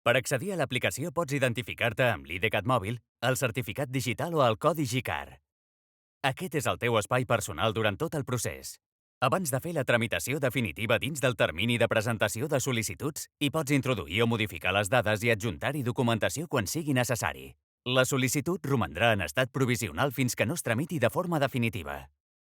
Per accedir a l'aplicació pots identificar-te amb l'IDCAT mòbil, el certificat digital o el codi GICAR. Aquest és el teu espai personal durant tot el procés. Abans de fer la tramitació definitiva dins del termini de presentació de sol·licituds, hi pots introduir o modificar les dades i adjuntar-hi documentació quan sigui necessari. La sol·licitud romandrà en estat provisional fins que no es tramiti de forma definitiva.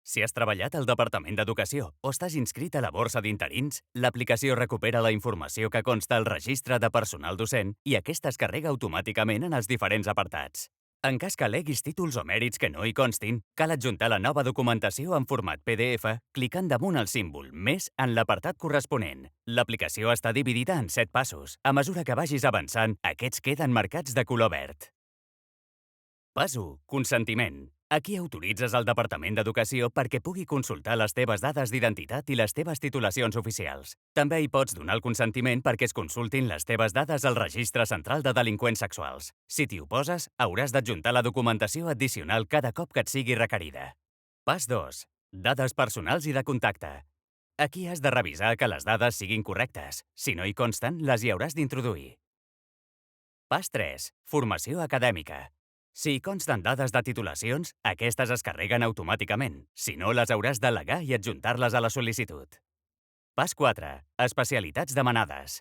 Si has treballat al Departament d'Educació o estàs inscrit a la borsa d'interins, l'aplicació recupera la informació que consta al registre de personal docent i aquesta es carrega automàticament en els diferents apartats. En cas que al·leguis títols o mèrits que no hi constin, cal adjuntar la nova documentació en format PDF clicant damunt el símbol «Més» en l'apartat corresponent. L'aplicació està dividida en 7 passos. A mesura que vagis avançant, aquests queden marcats de color verd. Pas 1. Consentiment. Aquí autoritzes el Departament d'Educació perquè pugui consultar les teves dades d'identitat i les teves titulacions oficials. També hi pots donar el consentiment perquè es consultin les teves dades al Registre Central de Delinqüents Sexuals. Si t'hi oposes, hauràs d'adjuntar la documentació addicional cada cop que et sigui requerida. Pas 2. Dades personals i de contacte. Aquí has de revisar que les dades siguin correctes. Si no hi consten, les hi hauràs d'introduir. Pas 3. Formació acadèmica. Si hi consten dades de titulacions, aquestes es carreguen automàticament. Si no, les hauràs d'al·legar i adjuntar-les a la sol·licitud. Pas 4. Especialitats demanades.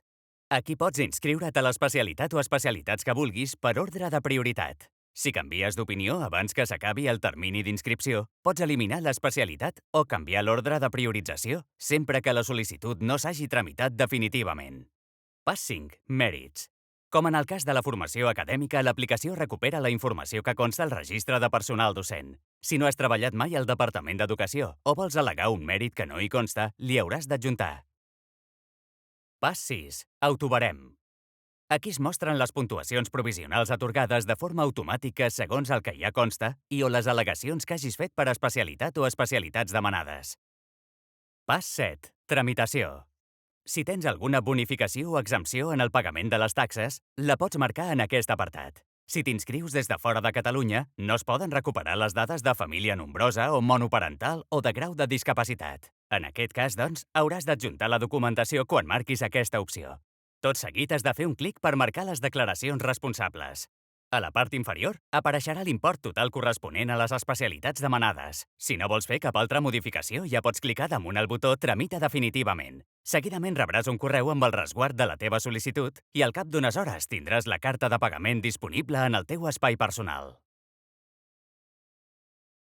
Aquí pots inscriure't a l'especialitat o especialitats que vulguis per ordre de prioritat. Si canvies d'opinió abans que s'acabi el termini d'inscripció, pots eliminar l'especialitat o canviar l'ordre de priorització, sempre que la sol·licitud no s'hagi tramitat definitivament. Pas 5. Mèrits. Com en el cas de la formació acadèmica, l'aplicació recupera la informació que consta al registre de personal docent. Si no has treballat mai al Departament d'Educació o vols al·legar un mèrit que no hi consta, l'hi hauràs d'adjuntar. Pas 6. Autobarem. Aquí es mostren les puntuacions provisionals atorgades de forma automàtica segons el que ja consta i o les al·legacions que hagis fet per especialitat o especialitats demanades. Pas 7. Tramitació. Si tens alguna bonificació o exempció en el pagament de les taxes, la pots marcar en aquest apartat. Si t'inscrius des de fora de Catalunya, no es poden recuperar les dades de família nombrosa o monoparental o de grau de discapacitat. En aquest cas, doncs, hauràs d'adjuntar la documentació quan marquis aquesta opció. Tot seguit has de fer un clic per marcar les declaracions responsables. A la part inferior apareixerà l'import total corresponent a les especialitats demanades. Si no vols fer cap altra modificació, ja pots clicar damunt el botó Tramita definitivament. Seguidament rebràs un correu amb el resguard de la teva sol·licitud i al cap d'unes hores tindràs la carta de pagament disponible en el teu espai personal.